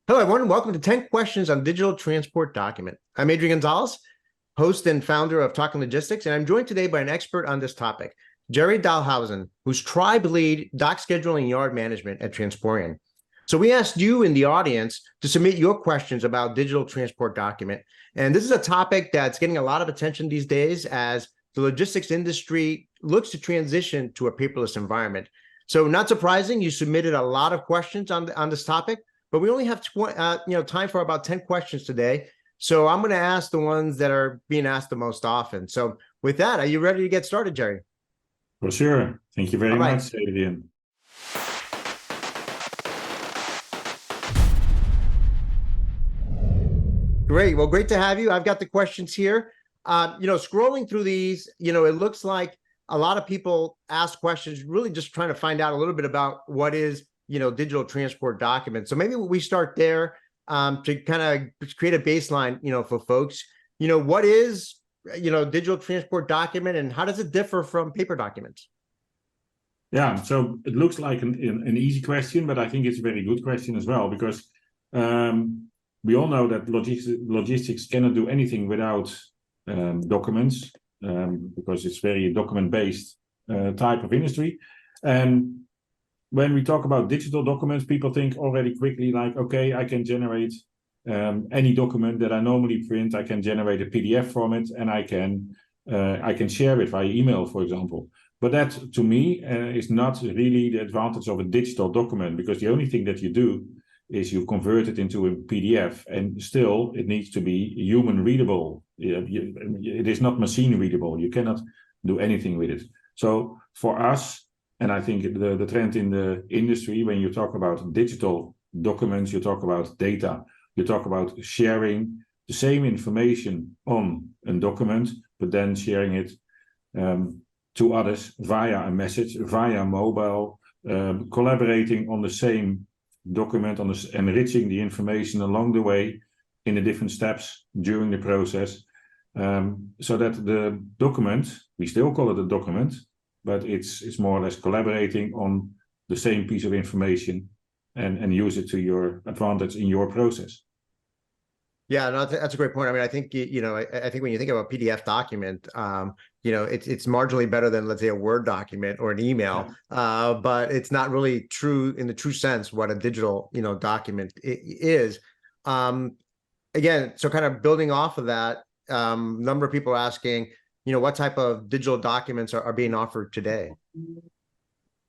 Hello, everyone. Welcome to 10 Questions on Digital Transport Document. I'm Adrian Gonzalez, host and founder of Talking Logistics, and I'm joined today by an expert on this topic, Gerry Daalhuisen, who's tribe lead dock scheduling yard management at Transporeon. So we asked you in the audience to submit your questions about digital transport document. And this is a topic that's getting a lot of attention these days as the logistics industry looks to transition to a paperless environment. So not surprising, you submitted a lot of questions on this topic, but we only have time for about 10 questions today. So I'm going to ask the ones that are being asked the most often. So with that, are you ready to get started, Gerry? For sure. Thank you very much, Adrian. Great. Well, great to have you. I've got the questions here. Scrolling through these, it looks like a lot of people ask questions, really just trying to find out a little bit about what is digital transport documents. So maybe we start there to kind of create a baseline, for folks. What is, digital transport document and how does it differ from paper documents? Yeah, so it looks like an easy question, but I think it's a very good question as well, because we all know that logistics cannot do anything without documents, because it's very document-based type of industry. And when we talk about digital documents, people think already quickly like, okay, I can generate any document that I normally print. I can generate a PDF from it, and I can share it via email, for example. But that, to me, is not really the advantage of a digital document, because the only thing that you do is you convert it into a PDF, and still it needs to be human readable. It is not machine readable. You cannot do anything with it. So for us, and I think the trend in the industry, when you talk about digital documents, you talk about data, you talk about sharing the same information on a document, but then sharing it to others via a message, via mobile, collaborating on the same document, enriching the information along the way in the different steps during the process, so that the document, we still call it a document, but it's more or less collaborating on the same piece of information and use it to your advantage in your process. Yeah, no, that's a great point. I mean, I think, I think when you think about a PDF document, it's marginally better than, let's say, a Word document or an email, but it's not really true in the true sense what a digital, document is. Again, so kind of building off of that, number of people are asking, what type of digital documents are being offered today?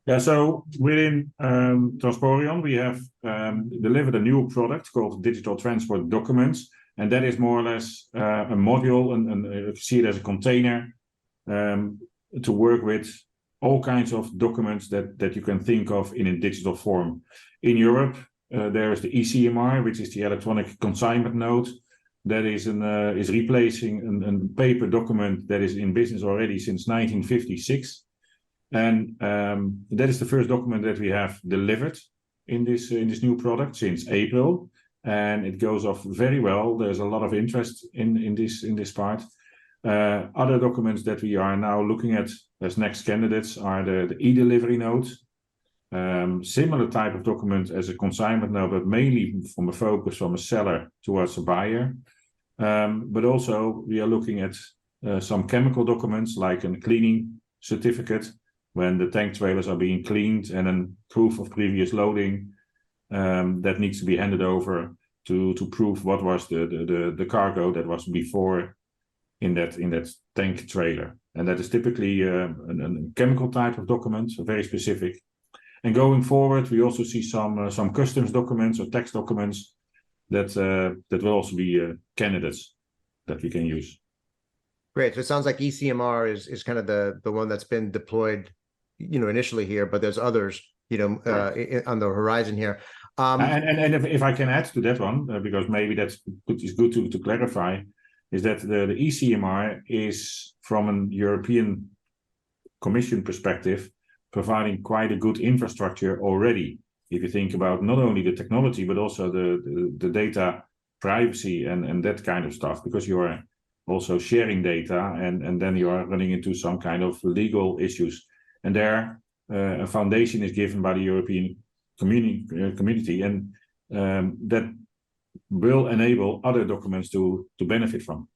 Yeah, so within Transporeon, we have delivered a new product called Digital Transport Documents, and that is more or less a module, and you see it as a container to work with all kinds of documents that you can think of in a digital form. In Europe, there is the ECMR, which is the electronic consignment note, that is replacing a paper document that is in business already since 1956. And that is the first document that we have delivered in this new product since April, and it goes off very well. There's a lot of interest in this part. Other documents that we are now looking at as next candidates are the e-delivery note, similar type of document as a consignment note, but mainly from a focus from a seller towards a buyer. But also we are looking at some chemical documents like a cleaning certificate, when the tank trailers are being cleaned, and then proof of previous loading that needs to be handed over to prove what was the cargo that was before in that tank trailer. And that is typically a chemical type of document, so very specific. And going forward, we also see some customs documents or tax documents that will also be candidates that we can use. Great. So it sounds like ECMR is kind of the one that's been deployed, initially here, but there's others, on the horizon here. And if I can add to that one, because maybe is good to clarify, is that the ECMR is from a European Commission perspective, providing quite a good infrastructure already. If you think about not only the technology, but also the data privacy and that kind of stuff, because you are also sharing data and then you are running into some kind of legal issues. And there, a foundation is given by the European community, and that will enable other documents to benefit from.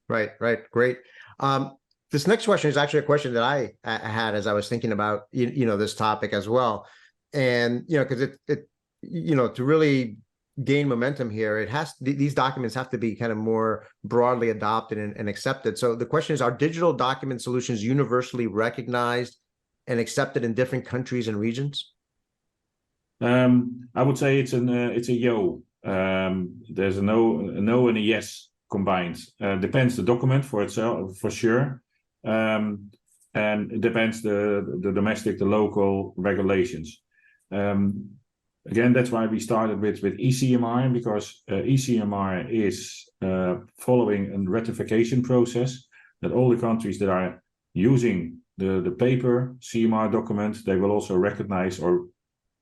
Right, great. This next question is actually a question that I had as I was thinking about this topic as well, and because it to really gain momentum here, these documents have to be kind of more broadly adopted and accepted. So the question is, are digital document solutions universally recognized and accepted in different countries and regions? I would say it's a yo. There's a no and a yes combined. Depends the document for itself for sure, and it depends the domestic, the local regulations. Again, that's why we started with ECMR, because ECMR is following a ratification process that all the countries that are using the paper CMR document, they will also recognize or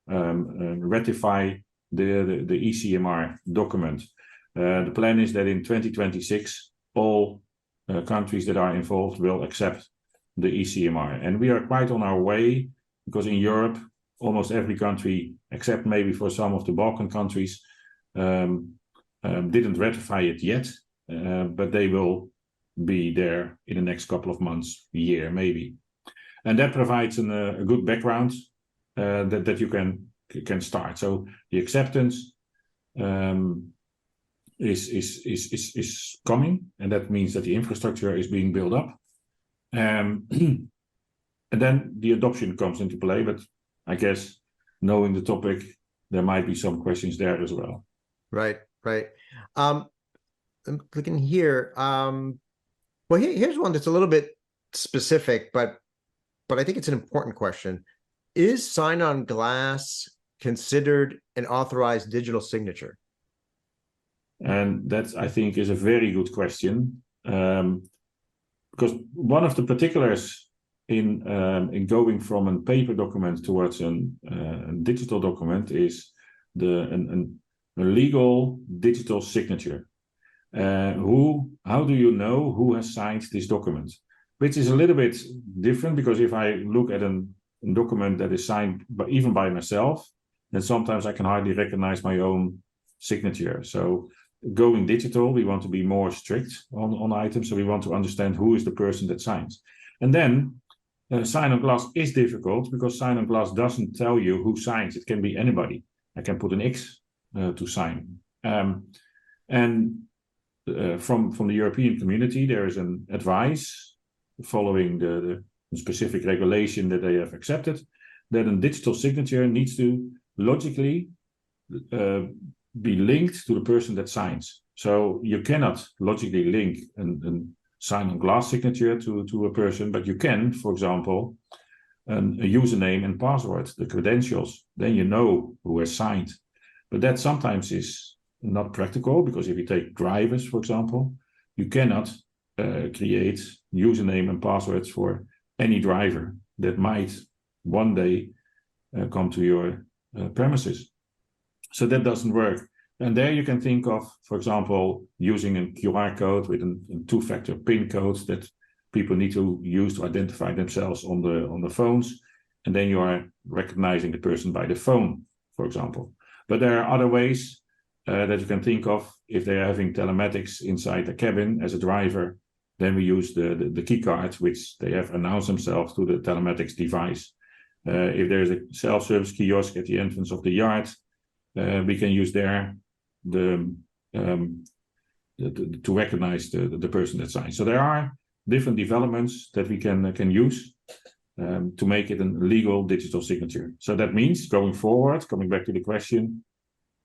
ratify the ECMR document. The plan is that in 2026, all countries that are involved will accept the ECMR. And we are quite on our way, because in Europe, almost every country, except maybe for some of the Balkan countries, didn't ratify it yet, but they will be there in the next couple of months, year maybe. And that provides a good background that you can start. So the acceptance is coming, and that means that the infrastructure is being built up. And then the adoption comes into play, but I guess knowing the topic, there might be some questions there as well. Right. I'm clicking here. Well, here's one that's a little bit specific, but I think it's an important question. Is sign-on glass considered an authorized digital signature? And that, I think, is a very good question, because one of the particulars in going from a paper document towards a digital document is a legal digital signature. How do you know who has signed this document? Which is a little bit different, because if I look at a document that is signed even by myself, then sometimes I can hardly recognize my own signature. So going digital, we want to be more strict on items. So we want to understand who is the person that signs. And then sign-on glass is difficult, because sign-on glass doesn't tell you who signs. It can be anybody. I can put an X to sign. From the European community, there is an advice following the specific regulation that they have accepted, that a digital signature needs to logically be linked to the person that signs. So you cannot logically link a sign-on glass signature to a person, but you can, for example, a username and password, the credentials. Then you know who has signed. But that sometimes is not practical, because if you take drivers, for example, you cannot create username and passwords for any driver that might one day come to your premises. So that doesn't work. And there you can think of, for example, using a QR code with a two-factor PIN code that people need to use to identify themselves on the phones. And then you are recognizing the person by the phone, for example. But there are other ways that you can think of. If they are having telematics inside the cabin as a driver, then we use the key card, which they have announced themselves to the telematics device. If there's a self-service kiosk at the entrance of the yard, we can use there to recognize the person that signs. So there are different developments that we can use to make it a legal digital signature. So that means going forward, coming back to the question,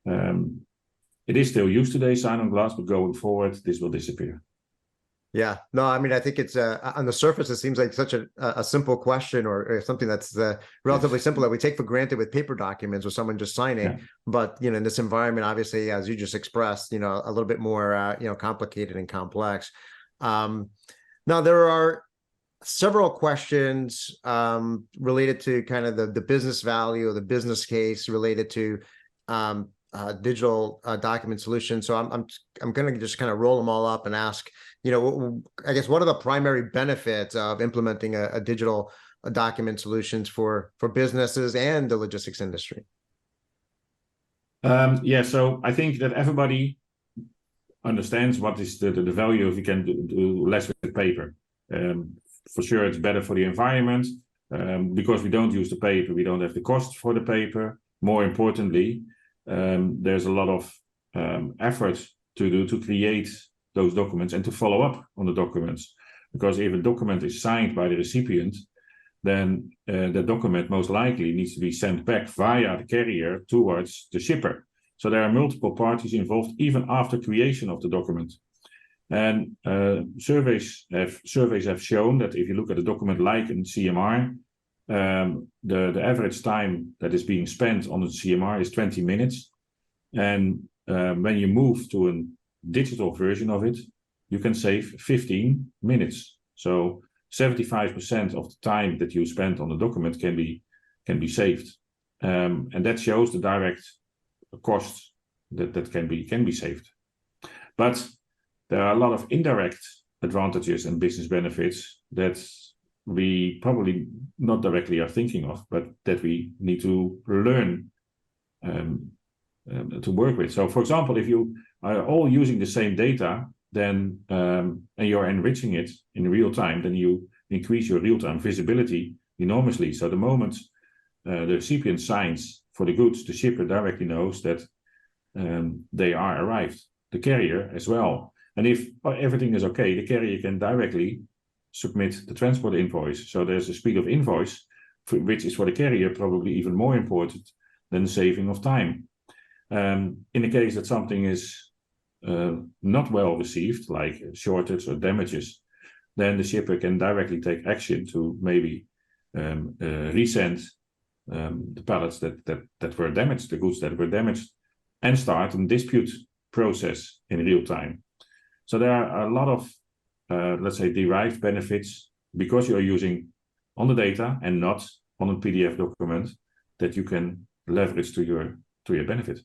it is still used today, sign-on glass, but going forward, this will disappear. Yeah, no, I mean, I think it's on the surface, it seems like such a simple question, or something that's relatively simple that we take for granted with paper documents or someone just signing. Yeah. But, in this environment, obviously, as you just expressed, a little bit more, complicated and complex. Now, there are several questions related to kind of the business value or the business case related to digital document solutions. So I'm going to just kind of roll them all up and ask, I guess, what are the primary benefits of implementing a digital document solutions for businesses and the logistics industry? Yeah, so I think that everybody understands what is the value if you can do less with paper. For sure, it's better for the environment because we don't use the paper, we don't have the cost for the paper. More importantly, there's a lot of effort to create those documents and to follow up on the documents. Because if a document is signed by the recipient, then the document most likely needs to be sent back via the carrier towards the shipper. So there are multiple parties involved even after creation of the document. And surveys have shown that if you look at a document like a CMR, the average time that is being spent on a CMR is 20 minutes. And when you move to a digital version of it, you can save 15 minutes. So 75% of the time that you spend on the document can be saved. And that shows the direct cost that can be saved. But there are a lot of indirect advantages and business benefits that we probably not directly are thinking of, but that we need to learn to work with. So, for example, if you are all using the same data, then and you're enriching it in real time, then you increase your real-time visibility enormously. So the moment the recipient signs for the goods, the shipper directly knows that they are arrived. The carrier as well. And if everything is okay, the carrier can directly submit the transport invoice. So there's a speed of invoice, which is for the carrier probably even more important than the saving of time. In the case that something is not well received, like shortage or damages, then the shipper can directly take action to maybe resend the pallets that were damaged, the goods that were damaged, and start a dispute process in real time. So there are a lot of, let's say, derived benefits because you're using on the data and not on a PDF document that you can leverage to your benefit.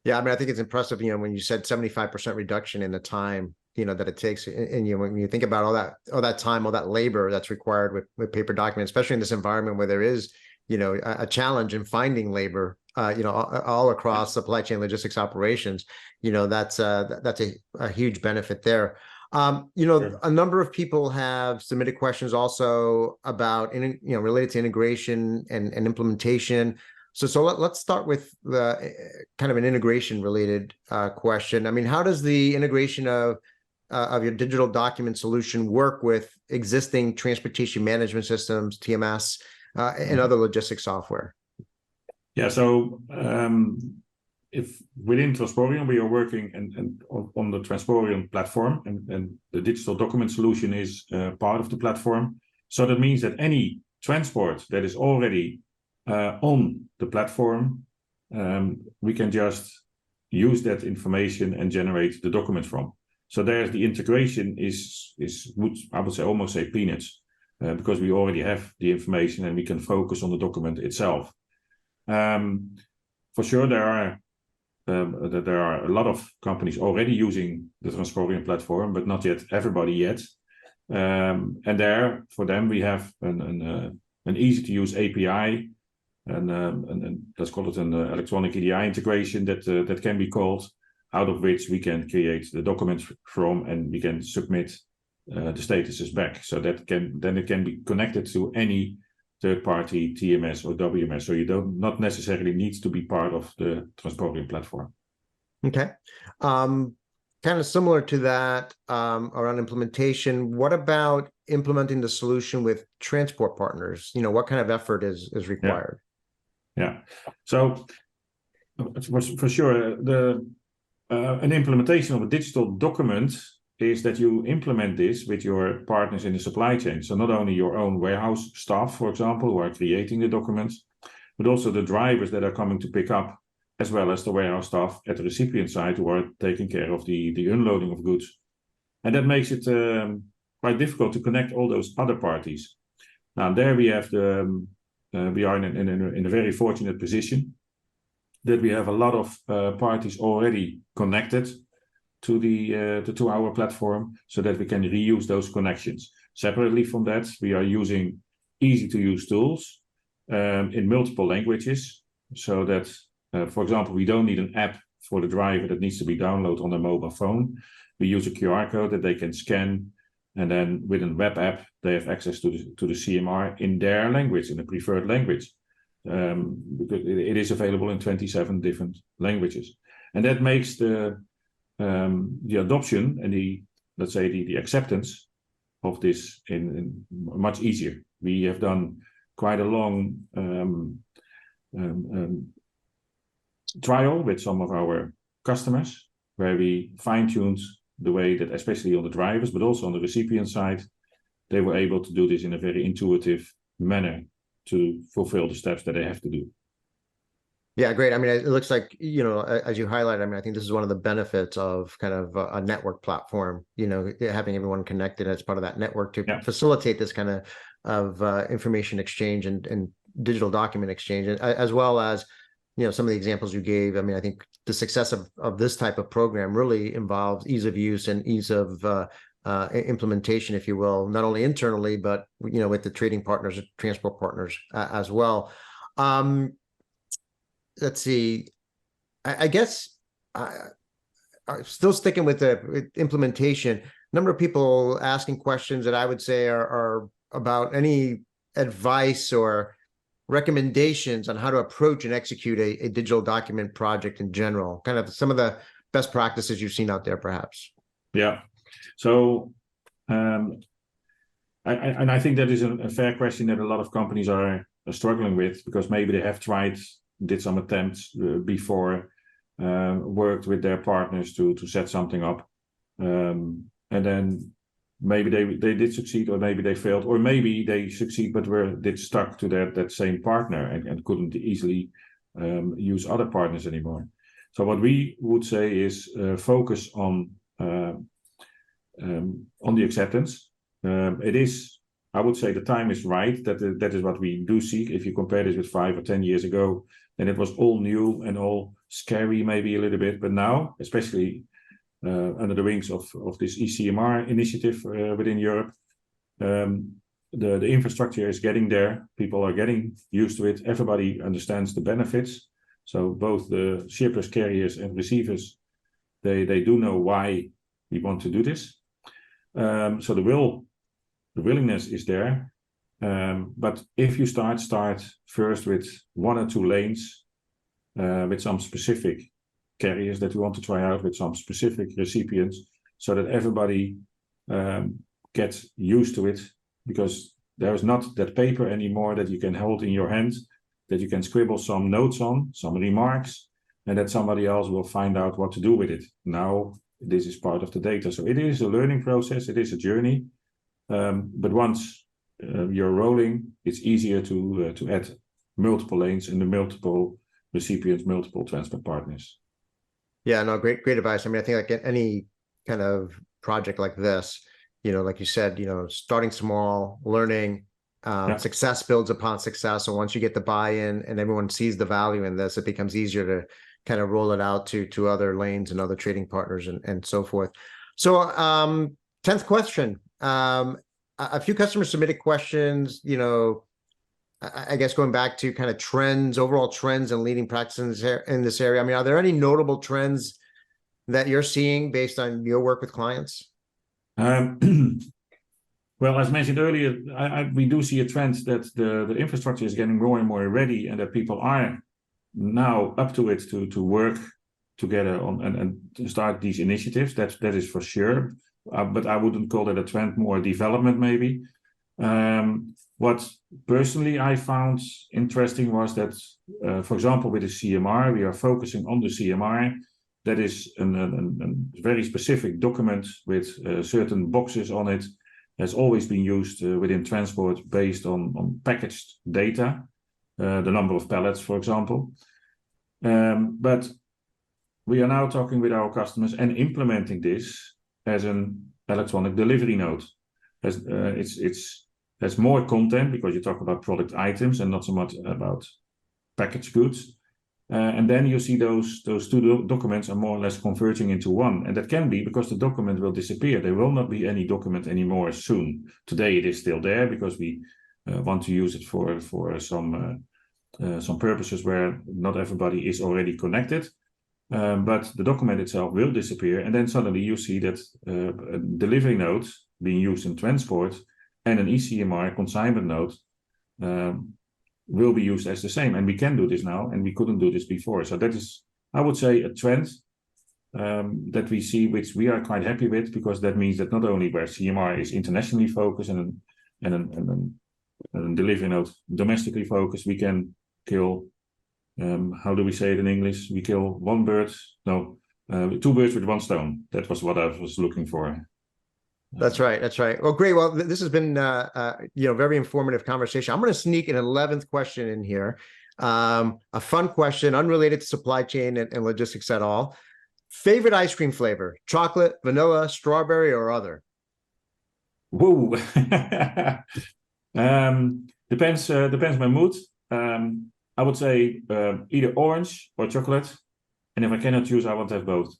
Yeah, I mean, I think it's impressive, when you said 75% reduction in the time, that it takes, and when you think about all that time, all that labor that's required with paper documents, especially in this environment where there is, a challenge in finding labor, all across supply chain logistics operations, that's a huge benefit there. Sure. A number of people have submitted questions also about, related to integration and implementation. So let's start with the kind of an integration related question. I mean, how does the integration of your digital document solution work with existing transportation management systems, TMS, and other logistics software? Yeah, so if within Transporeon we are working and on the Transporeon platform, and the digital document solution is part of the platform. So that means that any transport that is already on the platform, we can just use that information and generate the document from. So there's the integration is I would say almost say peanuts, because we already have the information and we can focus on the document itself. For sure, there are a lot of companies already using the Transporeon platform, but not yet everybody yet. And there, for them, we have an easy to use API. And let's call it an electronic EDI integration that can be called, out of which we can create the documents from, and we can submit the statuses back. So that it can be connected to any third-party TMS or WMS. So you not necessarily need to be part of the Transporeon platform. Okay. Kind of similar to that around implementation. What about implementing the solution with transport partners? What kind of effort is required? Yeah. So for sure, an implementation of a digital document is that you implement this with your partners in the supply chain. So not only your own warehouse staff, for example, who are creating the documents, but also the drivers that are coming to pick up, as well as the warehouse staff at the recipient side who are taking care of the unloading of goods. And that makes it quite difficult to connect all those other parties. Now there we have we are in a very fortunate position that we have a lot of parties already connected to our platform, so that we can reuse those connections. Separately from that, we are using easy to use tools in multiple languages, so that for example, we don't need an app for the driver that needs to be downloaded on their mobile phone. We use a QR code that they can scan, and then with a web app, they have access to the CMR in their language, in the preferred language. Because it is available in 27 different languages. And that makes the adoption and the acceptance of this in much easier. We have done quite a long trial with some of our customers, where we fine-tuned the way that, especially on the drivers, but also on the recipient side, they were able to do this in a very intuitive manner to fulfill the steps that they have to do. Yeah, great. I mean, it looks like, as you highlighted, I mean, I think this is one of the benefits of kind of a network platform, having everyone connected as part of that network to facilitate this kind of information exchange and digital document exchange, as well as, some of the examples you gave. I mean, I think the success of this type of program really involves ease of use and ease of implementation, if you will, not only internally, but, with the trading partners, transport partners as well. Let's see, I guess still sticking with the implementation, number of people asking questions that I would say are about any advice or recommendations on how to approach and execute a digital document project in general, kind of some of the best practices you've seen out there, perhaps. Yeah. So, I think that is a fair question that a lot of companies are struggling with, because maybe they have did some attempts before, worked with their partners to set something up, and then maybe they did succeed, or maybe they failed, or maybe they succeed but did stuck to that same partner and couldn't easily use other partners anymore. So what we would say is focus on the acceptance. It is, I would say, the time is right. That is what we do see. If you compare this with 5 or 10 years ago, then it was all new and all scary, maybe a little bit. But now, especially under the wings of this ECMR initiative within Europe, the infrastructure is getting there. People are getting used to it. Everybody understands the benefits. So both the shippers, carriers, and receivers, they do know why we want to do this. So the willingness is there. But if you start first with 1 or 2 lanes, with some specific carriers that we want to try out, with some specific recipients, so that everybody gets used to it, because there is not that paper anymore that you can hold in your hand, that you can scribble some notes on, some remarks, and that somebody else will find out what to do with it. Now, this is part of the data. So it is a learning process, it is a journey. But once you're rolling, it's easier to add multiple lanes and the multiple recipients, multiple transport partners. Yeah, no, great advice. I mean, I think like any kind of project like this, like you said, starting small, learning, success builds upon success. So once you get the buy-in and everyone sees the value in this, it becomes easier to kind of roll it out to other lanes and other trading partners and so forth. So 10th question. A few customers submitted questions, I guess going back to kind of trends, overall trends and leading practices in this area. I mean, are there any notable trends that you're seeing based on your work with clients? Well, as mentioned earlier, we do see a trend that the infrastructure is getting more and more ready, and that people are now up to it to work together on and to start these initiatives. That is for sure. But I wouldn't call that a trend, more development maybe. What personally I found interesting was that, for example, with the CMR, we are focusing on the CMR. That is a very specific document with certain boxes on it. Has always been used within transport based on packaged data, the number of pallets, for example. But we are now talking with our customers and implementing this as an electronic delivery note. Has more content, because you talk about product items and not so much about packaged goods. And then you see those 2 documents are more or less converging into one. And that can be because the document will disappear. There will not be any document anymore soon. Today it is still there because we want to use it for some some purposes where not everybody is already connected. But the document itself will disappear, and then suddenly you see that a delivery node being used in transport and an ECMR consignment node will be used as the same. And we can do this now, and we couldn't do this before. So that is, I would say, a trend that we see, which we are quite happy with, because that means that not only where CMR is internationally focused and delivery node domestically focused, we can kill, how do we say it in English? We kill two birds with one stone. That was what I was looking for. That's right. That's right. Well, great. Well, this has been, very informative conversation. I'm going to sneak an 11th question in here. A fun question, unrelated to supply chain and logistics at all. Favorite ice cream flavor: chocolate, vanilla, strawberry, or other? Whoa. Depends my mood. I would say either orange or chocolate. And if I cannot choose, I want to have both.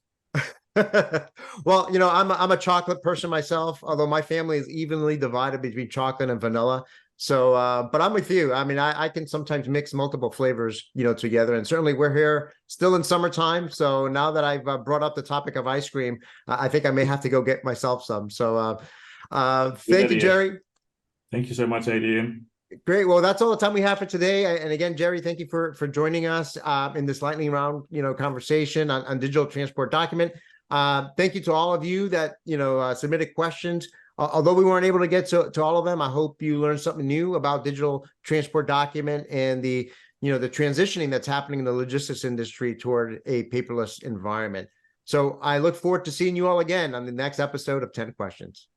Well, I'm a chocolate person myself, although my family is evenly divided between chocolate and vanilla. So, but I'm with you. I mean, I can sometimes mix multiple flavors, together. And certainly we're here still in summertime. So now that I've brought up the topic of ice cream, I think I may have to go get myself some. So thank you, Gerry. Thank you so much, Adrian. Great. Well, that's all the time we have for today. And again, Gerry, thank you for joining us in this lightning round, conversation on digital transport document. Thank you to all of you that, submitted questions. Although we weren't able to get to all of them, I hope you learned something new about digital transport document and the transitioning that's happening in the logistics industry toward a paperless environment. So I look forward to seeing you all again on the next episode of 10 Questions.